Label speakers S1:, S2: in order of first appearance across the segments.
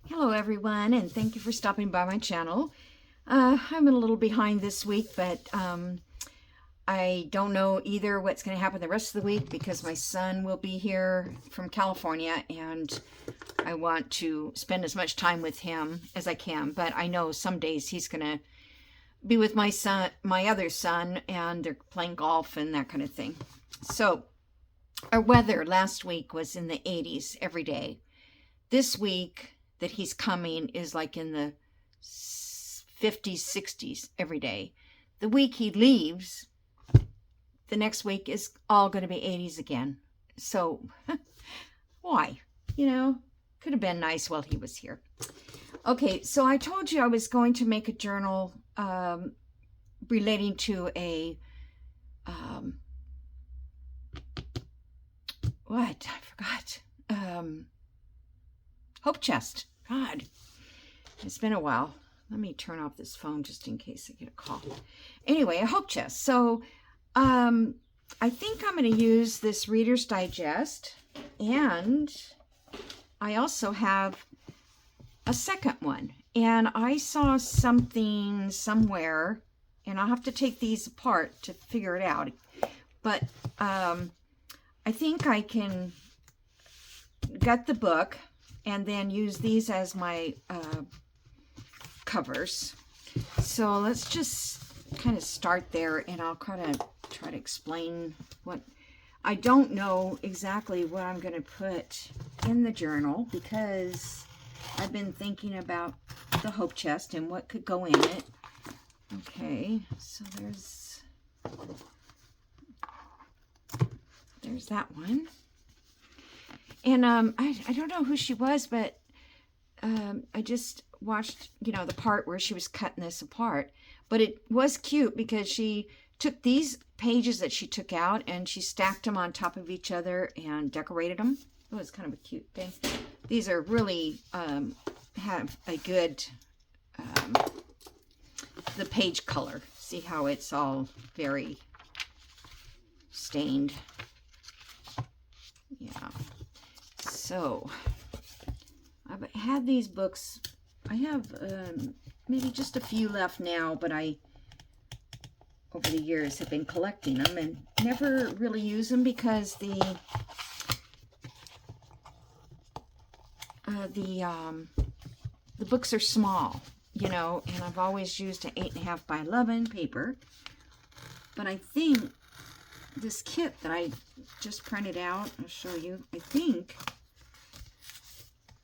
S1: Hello everyone, and thank you for stopping by my channel. I'm a little behind this week, but I don't know either what's going to happen the rest of the week because my son will be here from California and I want to spend as much time with him as I can. But I know some days he's going to be with my son, my other son, and they're playing golf and that kind of thing. So our weather last week was in the 80s every day. This week that he's coming is like in the 50s, 60s every day. The week he leaves, the next week is all going to be 80s again. So why? Could have been nice while he was here. Okay, so I told you I was going to make a journal relating to a what? I forgot. Hope chest. God, it's been a while. Let me turn off this phone just in case I get a call. Anyway, a hope chest. So I think I'm going to use this Reader's Digest, and I also have a second one. And I saw something somewhere, and I'll have to take these apart to figure it out. But I think I can gut the book and then use these as my covers. So let's just kind of start there, and I'll kind of try to explain what I don't know exactly what I'm going to put in the journal, because I've been thinking about the hope chest and what could go in it. Okay, so there's that one. And I don't know who she was, but I just watched, the part where she was cutting this apart. But it was cute because she took these pages that she took out and she stacked them on top of each other and decorated them. It was kind of a cute thing. These are really have a good, the page color. See how it's all very stained. Yeah. So I've had these books. I have maybe just a few left now, but I, over the years, have been collecting them and never really use them because the books are small, and I've always used an 8.5 by 11 paper. But I think this kit that I just printed out, I'll show you, I think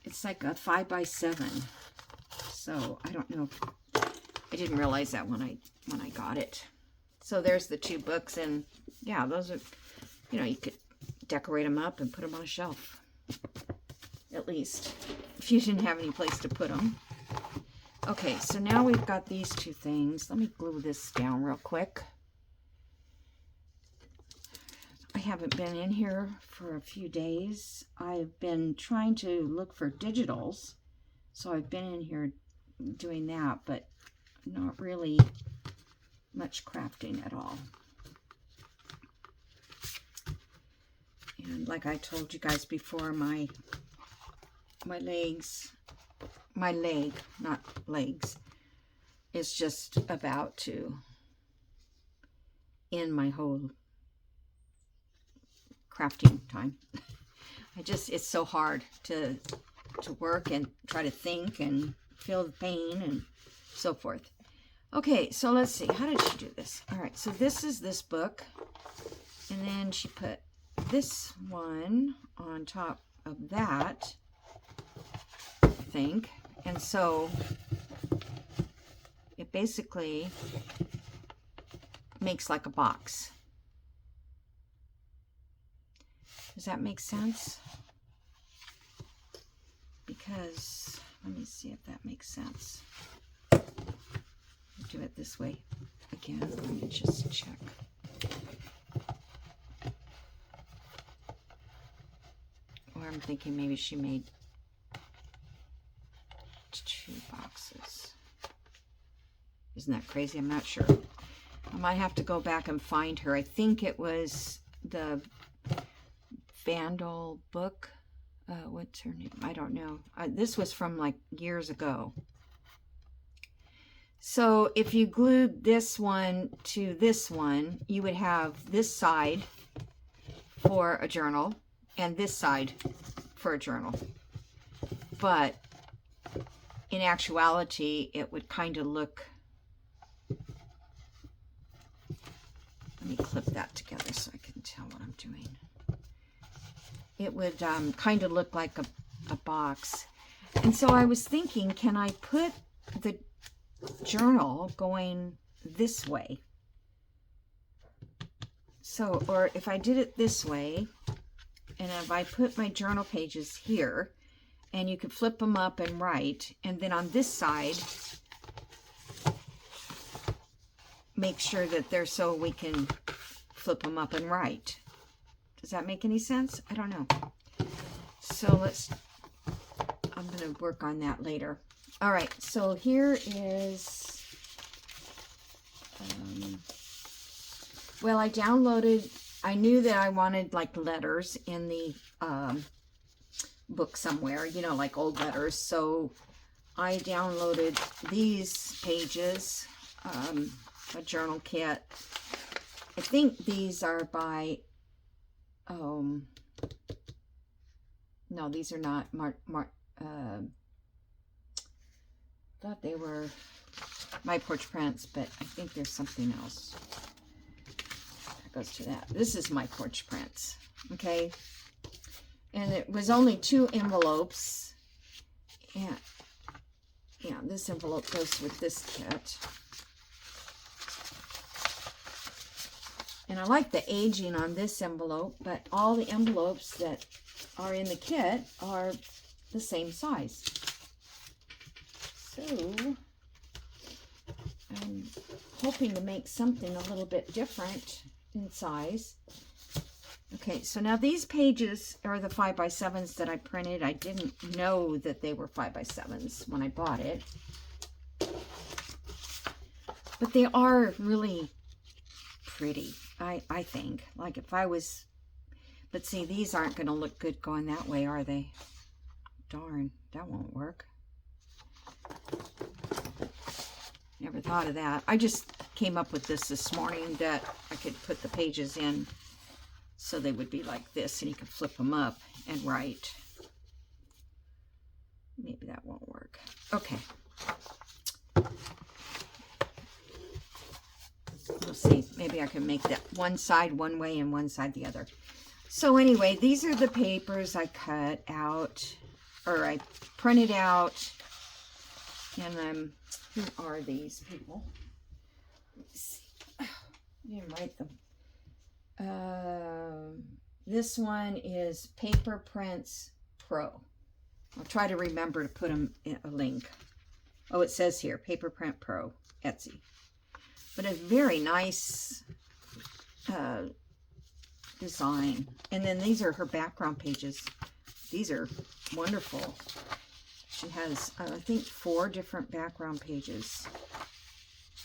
S1: it's like a 5 by 7. So I don't know. I didn't realize that when I got it. So there's the two books, and yeah, those are, you could decorate them up and put them on a shelf. At least, if you didn't have any place to put them. Okay, so now we've got these two things. Let me glue this down real quick. I haven't been in here for a few days. I've been trying to look for digitals, so I've been in here doing that, but not really much crafting at all. And like I told you guys before, my leg, not legs, is just about to end my whole crafting time. It's so hard to work and try to think and feel the pain and so forth. Okay, so let's see. How did she do this? All right, so this is this book, and then she put this one on top of that, I think. And so it basically makes like a box. Does that make sense? Because, let me see if that makes sense. Do it this way again. Let me just check. Or I'm thinking maybe she made 2 boxes. Isn't that crazy? I'm not sure. I might have to go back and find her. I think it was the Vandal book what's her name? I don't know. This was from like years ago. So if you glued this one to this one, you would have this side for a journal and this side for a journal. But in actuality, it would kind of look, let me clip that together so I can tell what I'm doing. It would kind of look like a box. And so I was thinking, can I put the journal going this way? So, or if I did it this way, and if I put my journal pages here, and you could flip them up and write, and then on this side, make sure that they're so we can flip them up and write. Does that make any sense? I don't know. So I'm going to work on that later. All right, so here is, well, I downloaded, I knew that I wanted like letters in the book somewhere, you know, like old letters. So I downloaded these pages, a journal kit. I think these are by, no, these are not thought they were My Porch Prints, but I think there's something else that goes to that. This is My Porch Prints, okay? And it was only 2 envelopes. And yeah, this envelope goes with this kit. And I like the aging on this envelope, but all the envelopes that are in the kit are the same size. So I'm hoping to make something a little bit different in size. Okay, so now these pages are the 5x7s that I printed. I didn't know that they were 5x7s when I bought it. But they are really pretty, I think. Like if I was, but see, these aren't going to look good going that way, are they? Darn, that won't work. Never thought of that. I just came up with this morning that I could put the pages in so they would be like this and you could flip them up and write. Maybe that won't work. Okay. We'll see. Maybe I can make that one side one way and one side the other. So anyway, these are the papers I cut out, or I printed out. And who are these people? Let's see. I didn't write them. This one is Paper Prints Pro. I'll try to remember to put them in a link. Oh, it says here, Paper Print Pro, Etsy. But a very nice design. And then these are her background pages. These are wonderful. She has, I think, 4 different background pages.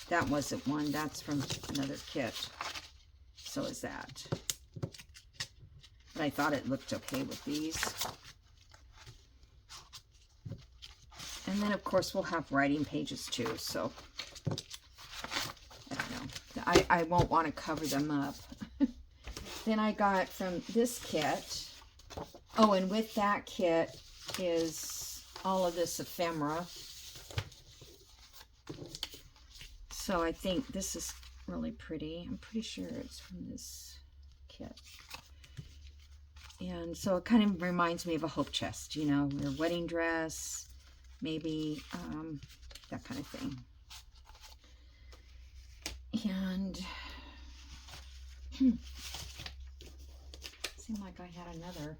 S1: That wasn't one. That's from another kit. So is that. But I thought it looked okay with these. And then, of course, we'll have writing pages, too. So, I don't know. I won't want to cover them up. Then I got from this kit. Oh, and with that kit is all of this ephemera. So I think this is really pretty. I'm pretty sure it's from this kit. And so it kind of reminds me of a hope chest, you know, your wedding dress, maybe that kind of thing. And seemed like I had another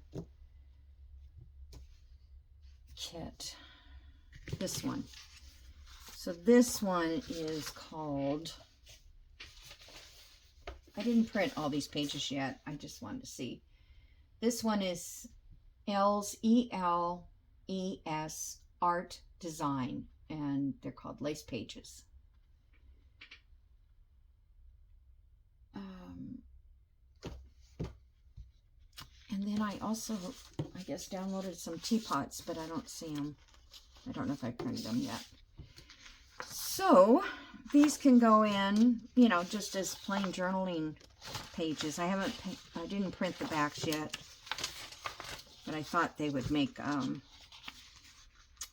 S1: kit. This one. So this one is called, I didn't print all these pages yet. I just wanted to see. This one is ELS, E-L-E-S, Art Design, and they're called lace pages. And then I also, I guess, downloaded some teapots, but I don't see them. I don't know if I printed them yet. So these can go in, you know, just as plain journaling pages. I didn't print the backs yet, but I thought they would make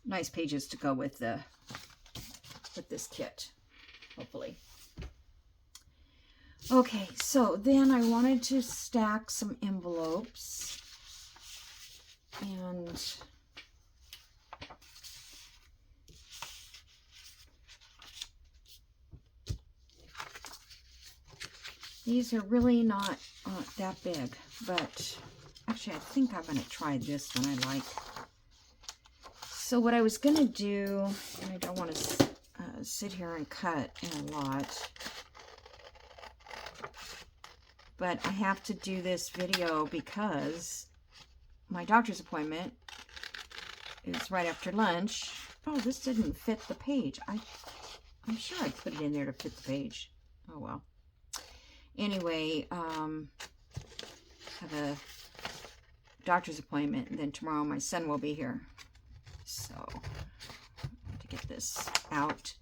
S1: nice pages to go with this kit, hopefully. Okay, so then I wanted to stack some envelopes, and these are really not that big, but actually I think I'm going to try this one I like. So what I was going to do, and I don't want to sit here and cut a lot, but I have to do this video because my doctor's appointment is right after lunch. Oh, this didn't fit the page. I'm sure I put it in there to fit the page. Oh well. Anyway, have a doctor's appointment, and then tomorrow my son will be here. So, to get this out.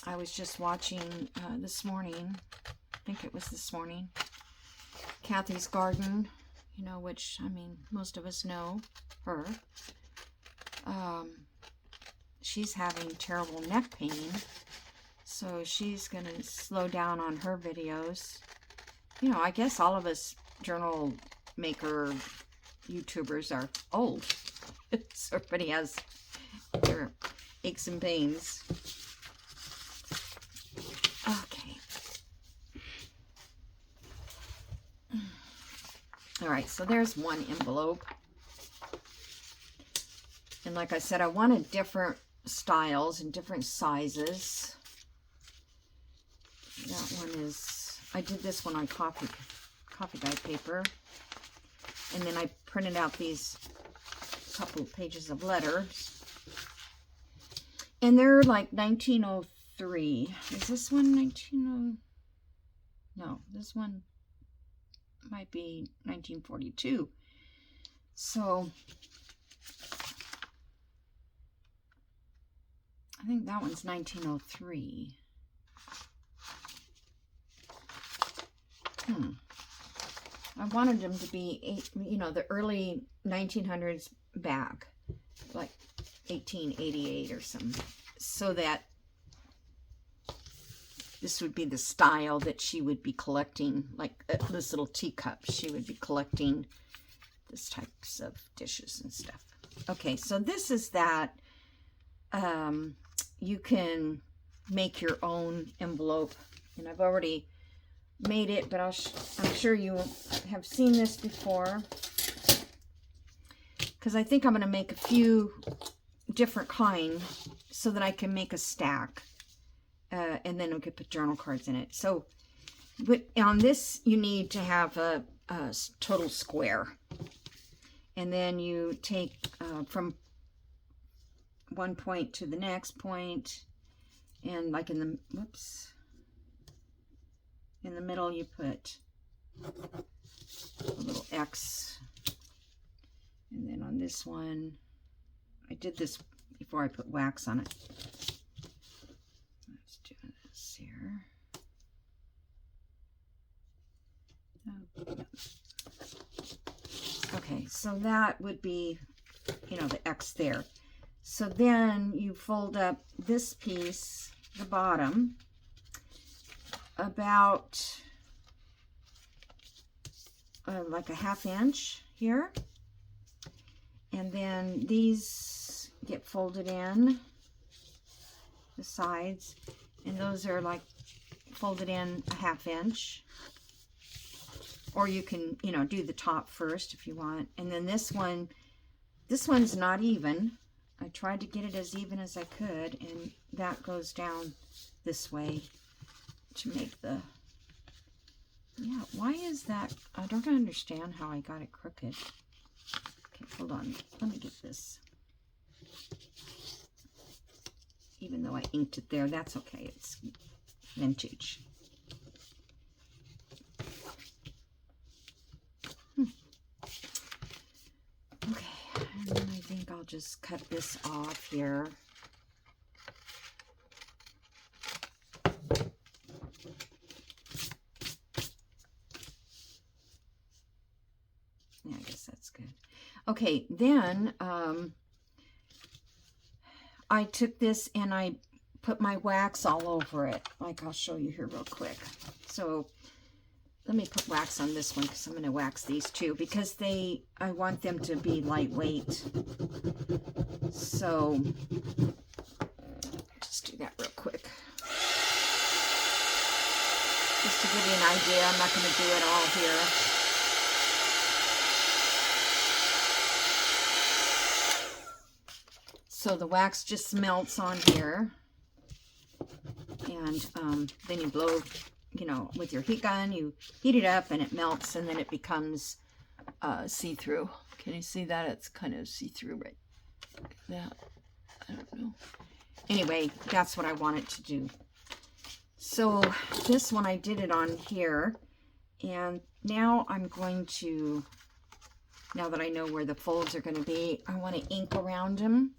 S1: I was just watching this morning, I think it was this morning, Kathy's Garden, you know, which, I mean, most of us know her. She's having terrible neck pain, so she's going to slow down on her videos. You know, I guess all of us journal maker YouTubers are old, so everybody has their aches and pains. Okay. All right, so there's one envelope. And like I said, I wanted different styles and different sizes. That one is, I did this one on coffee dyed paper. And then I printed out these couple pages of letters. And they're like 1903. Is this one 1903? No, this one might be 1942. So I think that one's 1903. I wanted them to be, you know, the early 1900s back, like 1888 or something, so that this would be the style that she would be collecting, like this little teacup. She would be collecting this types of dishes and stuff. Okay, so this is that. You can make your own envelope, and I've already made it, but I'm sure you have seen this before, because I think I'm going to make a few different kind so that I can make a stack, and then we could put journal cards in it. So but on this you need to have a total square, and then you take from one point to the next point, and like in the in the middle you put a little X, and then on this one, I did this before I put wax on it. Let's do this here. Okay, so that would be, you know, the X there. So then you fold up this piece, the bottom, about like a 1/2 inch here. And then these get folded in, the sides, and those are like folded in a 1/2 inch. Or you can, you know, do the top first if you want. And then this one's not even. I tried to get it as even as I could, and that goes down this way to make the, yeah, why is that? I don't understand how I got it crooked. Okay, hold on. Let me get this. even though I inked it there. That's okay. It's vintage. Okay, and then I think I'll just cut this off here. Yeah, I guess that's good. Okay, then I took this and I put my wax all over it. Like I'll show you here real quick. So let me put wax on this one because I'm going to wax these two because I want them to be lightweight. So just do that real quick. Just to give you an idea, I'm not going to do it all here. So the wax just melts on here. And then you blow, you know, with your heat gun, you heat it up and it melts and then it becomes see-through. Can you see that? It's kind of see-through right like that. I don't know. Anyway, that's what I want it to do. So this one I did it on here, and now I'm going to, now that I know where the folds are going to be, I want to ink around them.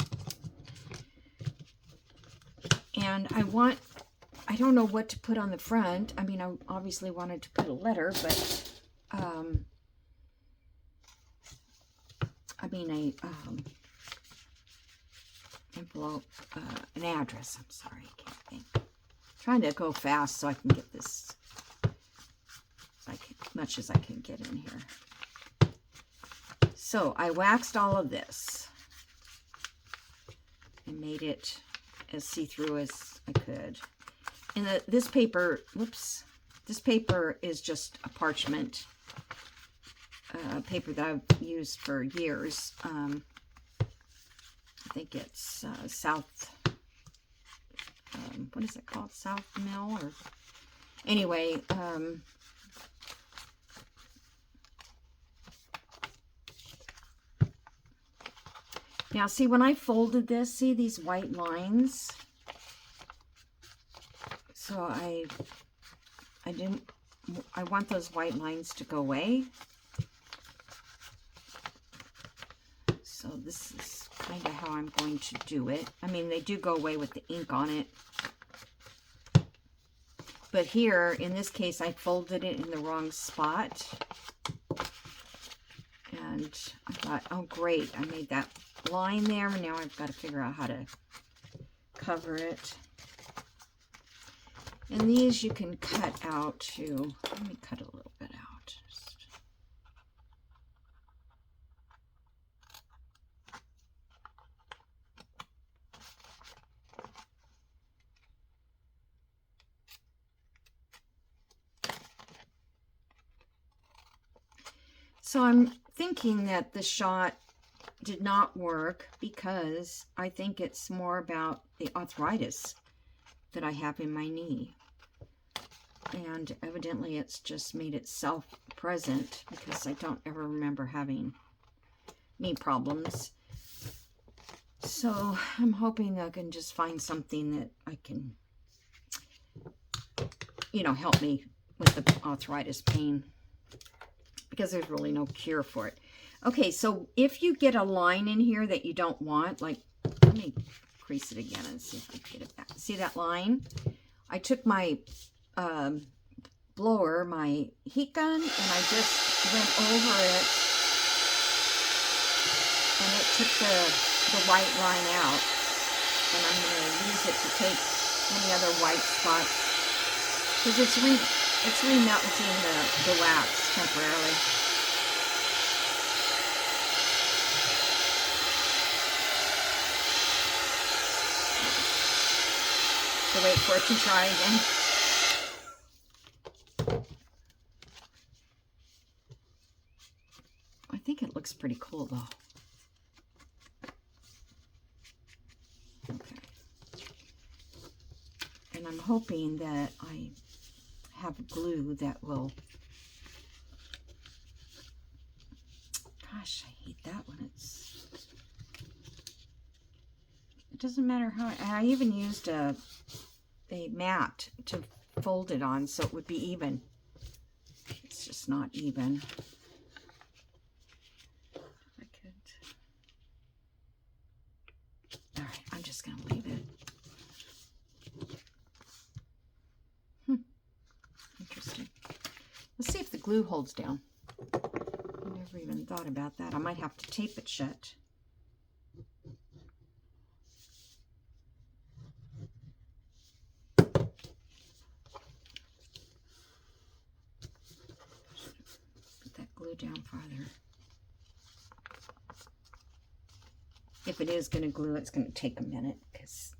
S1: And I don't know what to put on the front. I mean, I obviously wanted to put a letter, but I mean envelope, an address. I'm sorry, I can't think. I'm trying to go fast so I can get this as much as I can get in here. So I waxed all of this and made it as see-through as I could. And this paper, whoops, this paper is just a parchment paper that I've used for years. I think it's South, what is it called? South Mill, or anyway, now see, when I folded this, see these white lines? So I want those white lines to go away. So this is kind of how I'm going to do it. I mean, they do go away with the ink on it. But here, in this case, I folded it in the wrong spot. And I thought, oh great, I made that line there, and now I've got to figure out how to cover it. And these you can cut out too. Let me cut a little bit out. So I'm thinking that the shot did not work because I think it's more about the arthritis that I have in my knee. And evidently it's just made itself present because I don't ever remember having knee problems. So I'm hoping that I can just find something that I can, you know, help me with the arthritis pain, because there's really no cure for it. Okay, so if you get a line in here that you don't want, like, let me crease it again and see if I can get it back. See that line? I took my blower, my heat gun, and I just went over it, and it took the white line out. And I'm going to use it to take any other white spots, because it's remelting the wax temporarily. So wait for it to dry again. I think it looks pretty cool though. Okay. And I'm hoping that I have glue that will, gosh, I hate that when It doesn't matter how, I even used a mat to fold it on so it would be even. It's just not even. I could. All right, I'm just going to leave it. Interesting. Let's see if the glue holds down. I never even thought about that. I might have to tape it shut. Put that glue down farther. If it is going to glue, it's going to take a minute because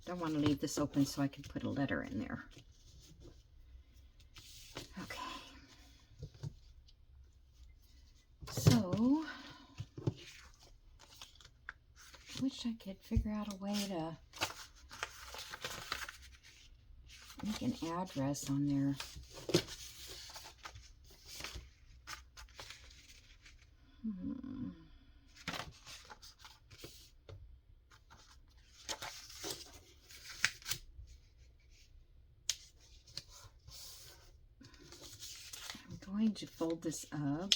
S1: I want to leave this open so I can put a letter in there. Okay. So, I wish I could figure out a way to make an address on there. I'm going to fold this up.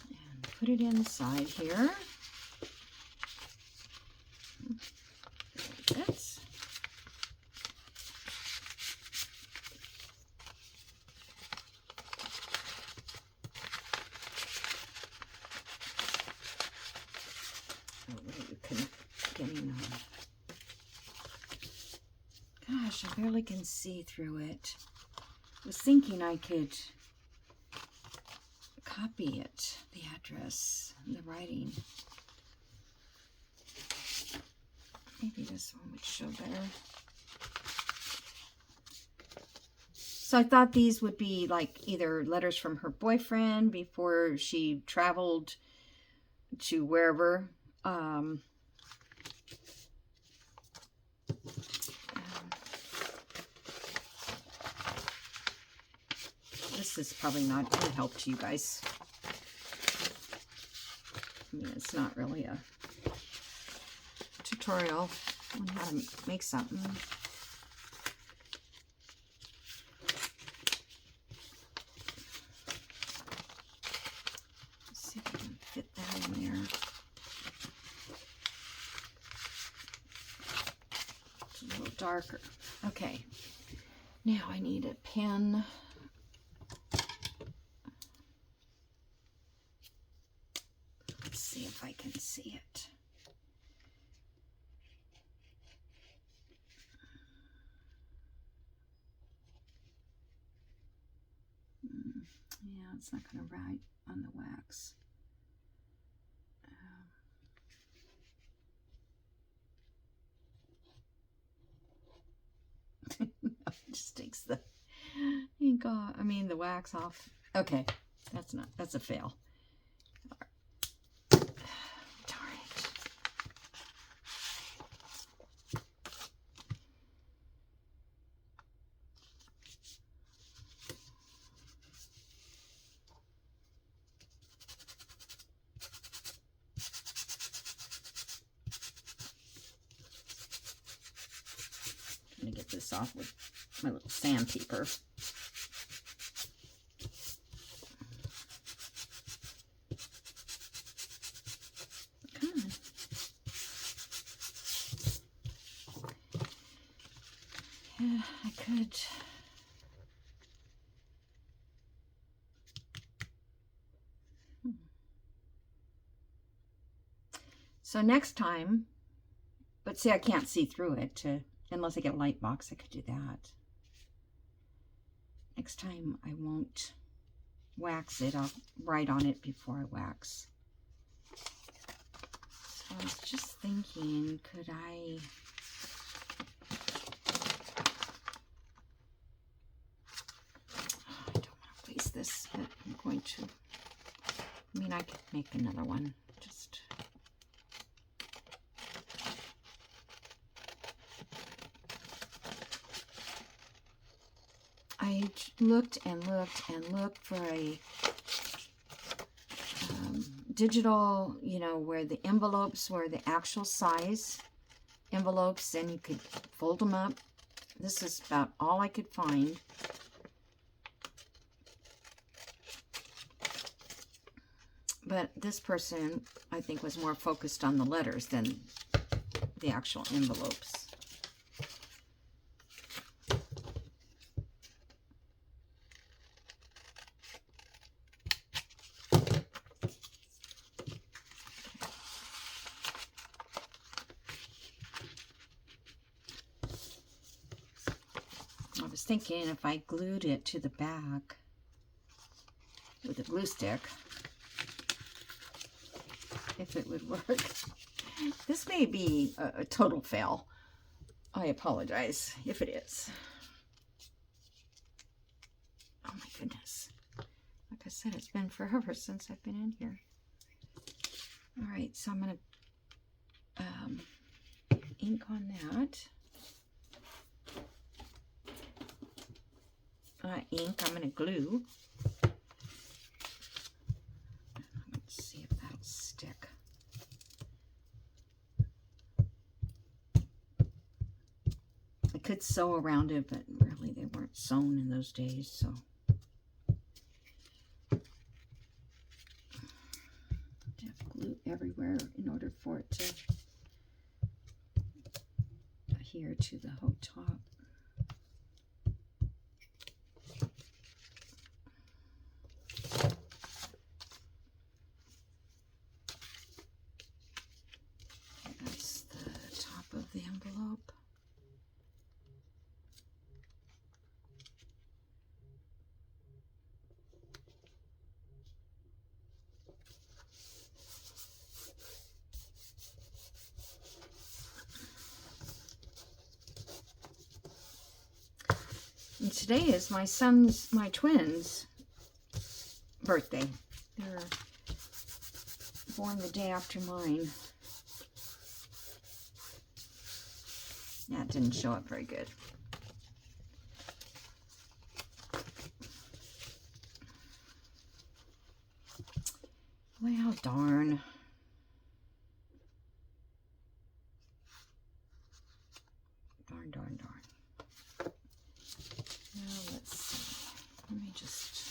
S1: And put it inside here. There it is. Oh, wait, you couldn't get in on. Gosh, I barely can see through it. I was thinking I could copy it, the address, the writing. Maybe this one would show better. So I thought these would be like either letters from her boyfriend before she traveled to wherever. This is probably not going to help to you guys. I mean, it's not really a tutorial on how to make something. Let's see if I can fit that in there. It's a little darker. Okay, now I need a pen. Let's see if I can see it. Yeah, it's not going to write on the wax. No, it just takes the ink off, the wax off. Okay, that's a fail. Darn it. I'm going to get this off with my little sandpaper. Come on. Yeah, I could. So next time, but see, I can't see through it unless I get a light box. I could do that. Next time I won't wax it. I'll write on it before I wax. So I was just thinking, could I I mean, I could make another one. Just... I looked and looked and looked for a digital, you know, where the envelopes were the actual size envelopes, and you could fold them up. This is about all I could find. But this person, I think, was more focused on the letters than the actual envelopes. I was thinking if I glued it to the back with a glue stick, if it would work. This may be a total fail. I apologize if it is. Oh my goodness. Like I said, it's been forever since I've been in here. All right, so I'm going to ink on that. Ink, I'm going to glue. Let's see if that'll stick. I could sew around it, but really they weren't sewn in those days, so. Have glue everywhere in order for it to adhere to the whole top. That's the top of the envelope. And today is my twins' birthday. They're born the day after mine. That didn't show up very good. Well, darn. Darn. Now, let's see. Let me just...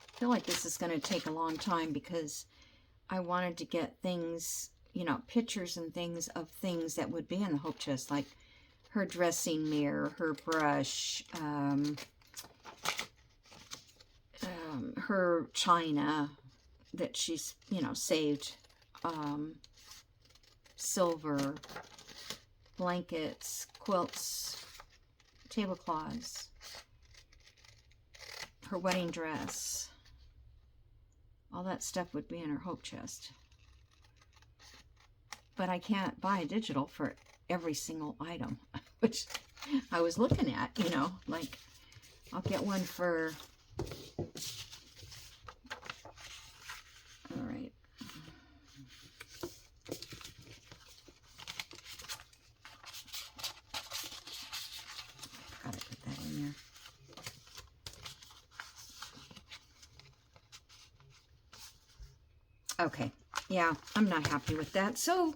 S1: I feel like this is going to take a long time because I wanted to get things, you know, pictures and things of things that would be in the hope chest, like her dressing mirror, her brush, her china that she's, you know, saved, silver, blankets, quilts, tablecloths, her wedding dress. All that stuff would be in her hope chest. But I can't buy a digital for every single item, which I was looking at, you know, like I'll get one for, all right. Gotta put that in there. Okay, yeah, I'm not happy with that. So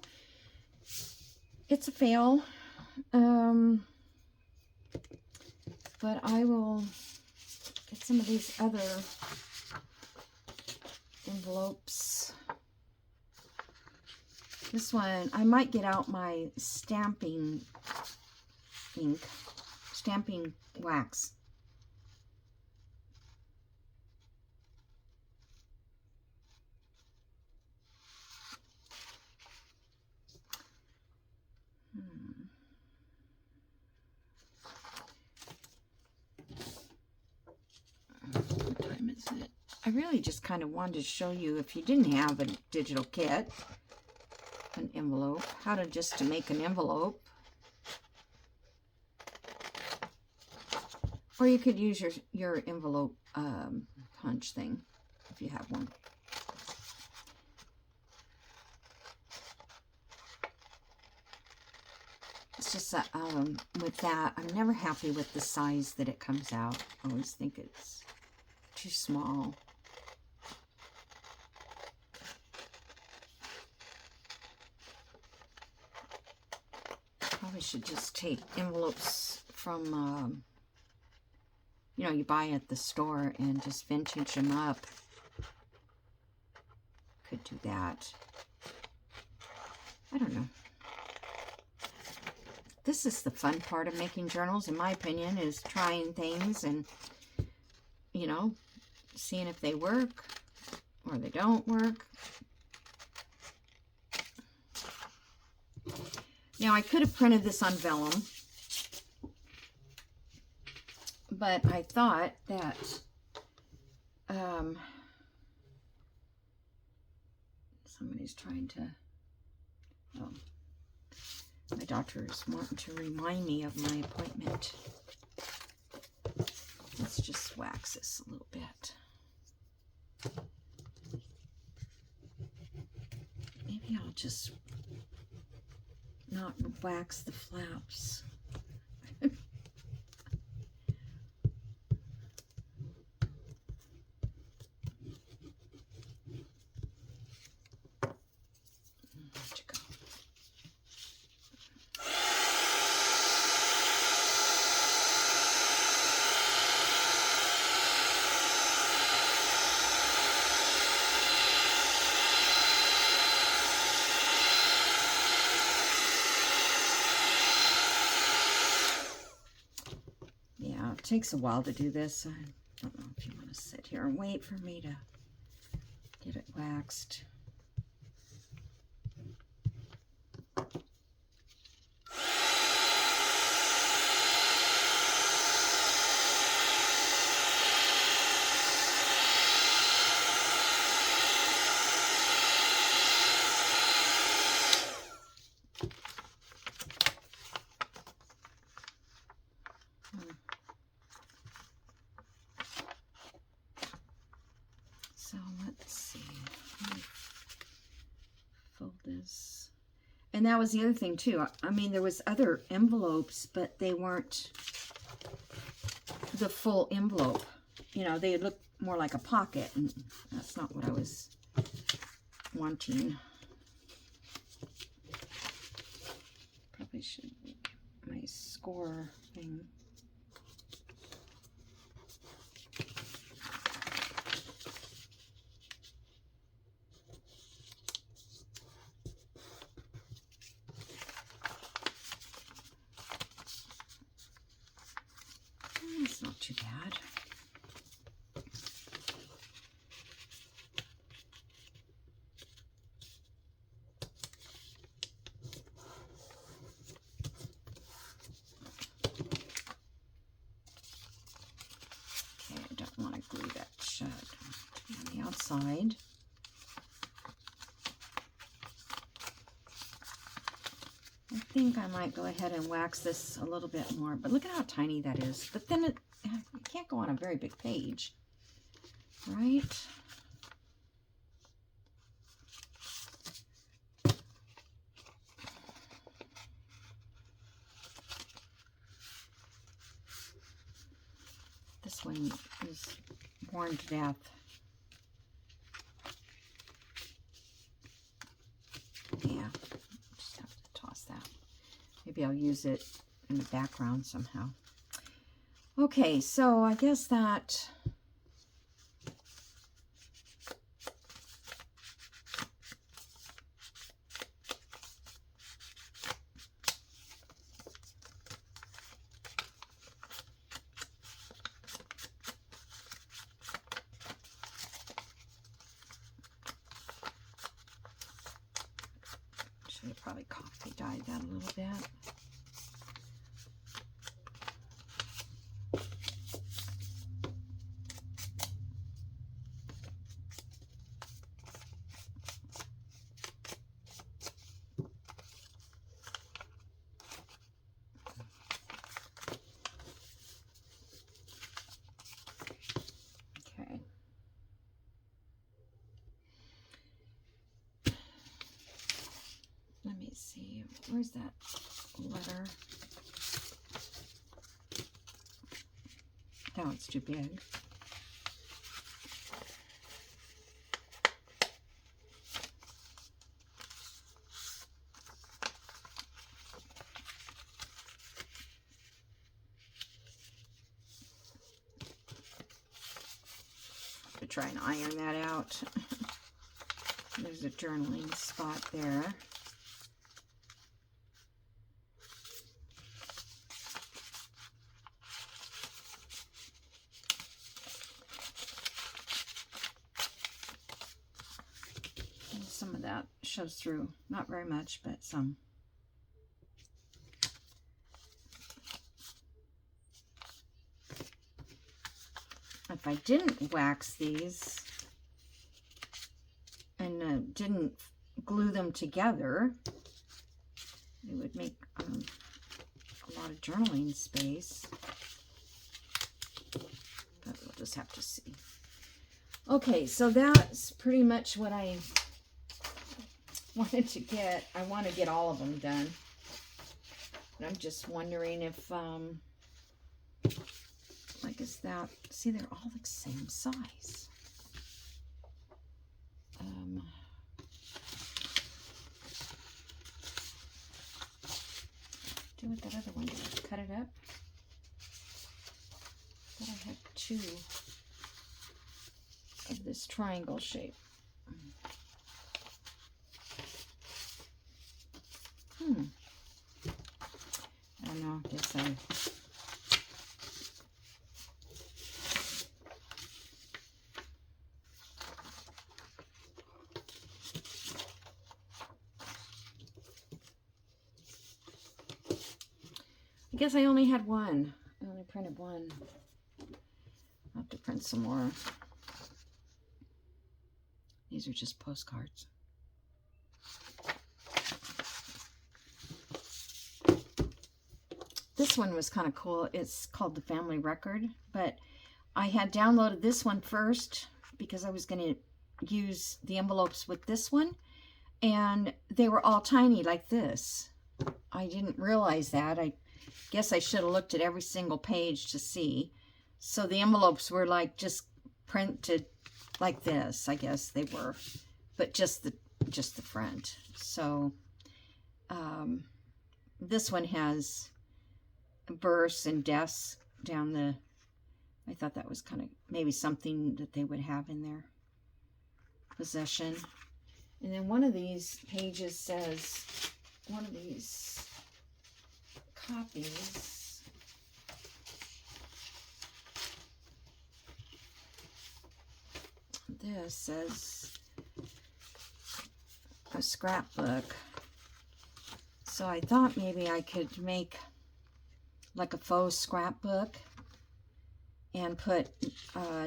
S1: it's a fail. But I will get some of these other envelopes. This one, I might get out my stamping ink, stamping wax. What time is it? I really just kind of wanted to show you, if you didn't have a digital kit, an envelope, how to make an envelope. Or you could use your envelope punch thing if you have one. It's just that with that, I'm never happy with the size that it comes out. I always think it's too small. Probably should just take envelopes from, you know, you buy at the store and just vintage them up. Could do that. I don't know. This is the fun part of making journals, in my opinion, is trying things and, you know, seeing if they work or they don't work. Now, I could have printed this on vellum, but I thought that somebody's trying to, oh, my doctor is wanting to remind me of my appointment. Let's just wax this a little bit. Maybe I'll just not wax the flaps. It takes a while to do this. I don't know if you want to sit here and wait for me to get it waxed. So let's see. Let me fold this. And that was the other thing too. I mean, there was other envelopes, but they weren't the full envelope. You know, they look more like a pocket, and that's not what I was wanting. Probably should make my score thing. It's not too bad. Okay, I don't want to glue that shut on the outside. I think I might go ahead and wax this a little bit more, but look at how tiny that is. But then it can't go on a very big page, right? This one is worn to death. Yeah. That. Maybe I'll use it in the background somehow. Okay, so I guess that should have probably coffee dyed that a little bit. Where's that letter? Oh, it's too big. To try and iron that out. There's a journaling spot there. And some of that shows through. Not very much, but some. If I didn't wax these and didn't glue them together, it would make a lot of journaling space. But we'll just have to see. Okay, so that's pretty much what I wanted to get. I want to get all of them done. But I'm just wondering if, like, is that, see, they're all the same size. Do with that other one. Did I cut it up? I thought I had two of this triangle shape. I don't know. I guess I only had one. I only printed one. I'll have to print some more. These are just postcards. This one was kind of cool. It's called The Family Record, but I had downloaded this one first because I was going to use the envelopes with this one, and they were all tiny like this. I didn't realize that. I guess I should have looked at every single page to see. So the envelopes were like just printed like this, I guess they were, but just the front. So this one has births and deaths down the, I thought that was kind of maybe something that they would have in their possession. And then one of these pages says, one of these copies, this says a scrapbook. So I thought maybe I could make like a faux scrapbook and put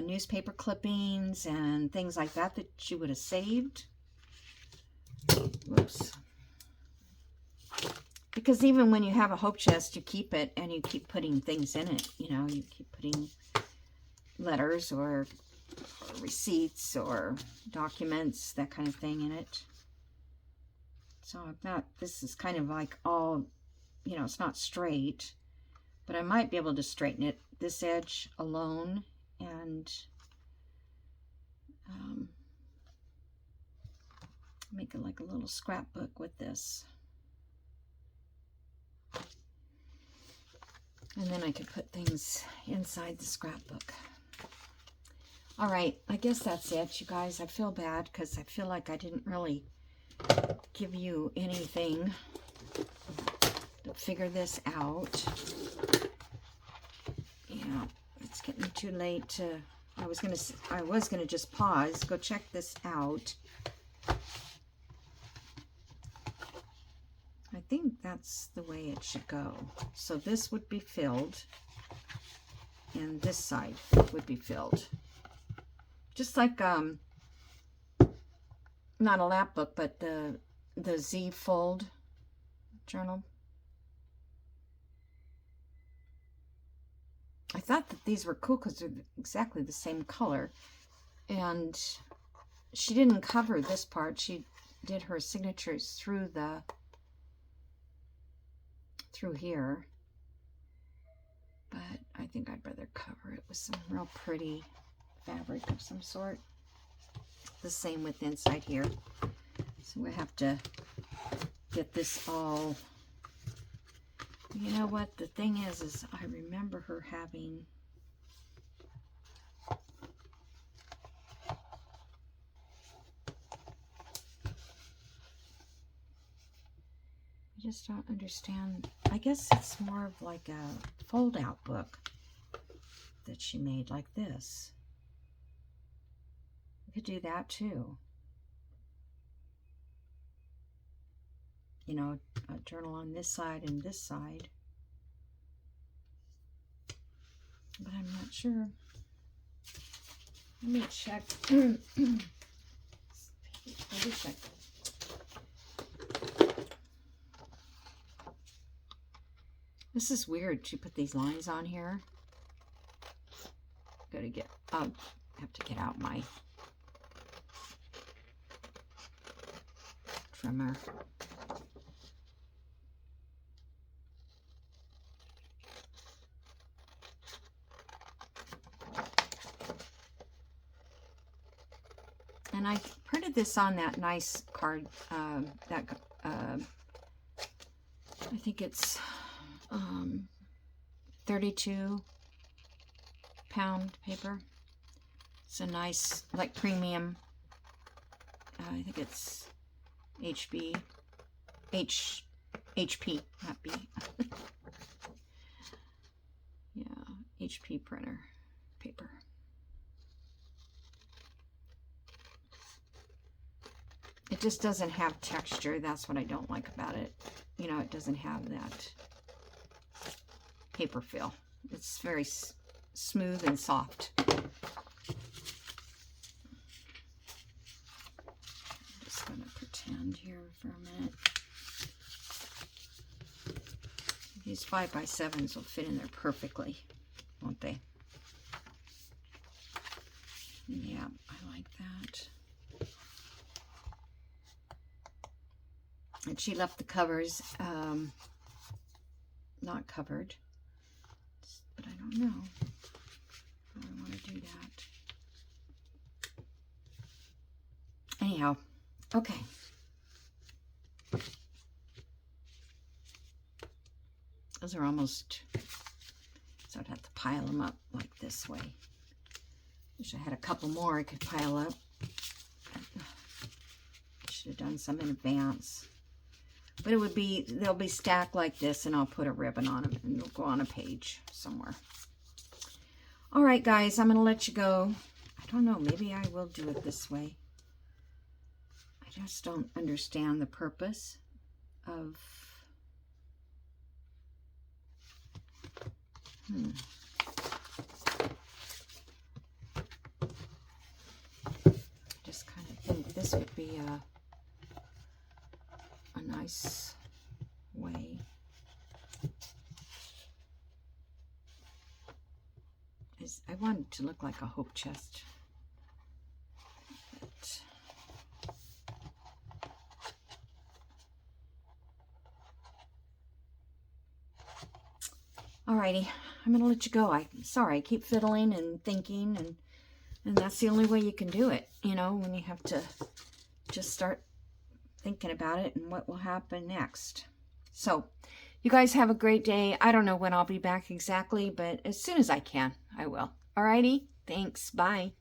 S1: newspaper clippings and things like that that you would have saved. Whoops. Because even when you have a hope chest, you keep it and you keep putting things in it. You know, you keep putting letters or receipts or documents, that kind of thing in it. So I've got, this is kind of like all, you know, it's not straight, but I might be able to straighten it, this edge alone, and make it like a little scrapbook with this. And then I could put things inside the scrapbook. All right, I guess that's it, you guys. I feel bad because I feel like I didn't really give you anything to figure this out. Yeah, it's getting too late to, I was gonna just pause, go check this out. I think that's the way it should go. So this would be filled, and this side would be filled. Just like, not a lap book, but the Z Fold journal. I thought that these were cool because they're exactly the same color. And she didn't cover this part. She did her signatures through the through here. But I think I'd rather cover it with some real pretty fabric of some sort. The same with inside here. So we have to get this all... You know what? The thing is I remember her having... I just don't understand. I guess it's more of like a fold-out book that she made like this. We could do that too. You know, a journal on this side and this side. But I'm not sure. Let me check. Let me check. This is weird. She put these lines on here. Gotta get, have to get out my trimmer. And I printed this on that nice card, I think it's 32-pound paper. It's a nice, like premium, I think it's HP, not B. Yeah, HP printer paper. It just doesn't have texture. That's what I don't like about it. You know, it doesn't have that paper feel. It's very smooth and soft. I'm just going to pretend here for a minute. These 5x7s will fit in there perfectly, won't they? Yeah, I like that. And she left the covers not covered, but I don't know how I want to do that. Anyhow, okay. Those are almost, so I'd have to pile them up like this way. Wish I had a couple more I could pile up. Should have done some in advance. But it would be, they'll be stacked like this, and I'll put a ribbon on them, and they'll go on a page somewhere. All right, guys, I'm going to let you go. I don't know, maybe I will do it this way. I just don't understand the purpose of... I just kind of think this would be a nice way. I want it to look like a hope chest. But alrighty, I'm gonna let you go. I'm sorry, I keep fiddling and thinking, and that's the only way you can do it, you know, when you have to just start thinking about it and what will happen next. So you guys have a great day. I don't know when I'll be back exactly, but as soon as I can, I will. Alrighty, thanks, bye.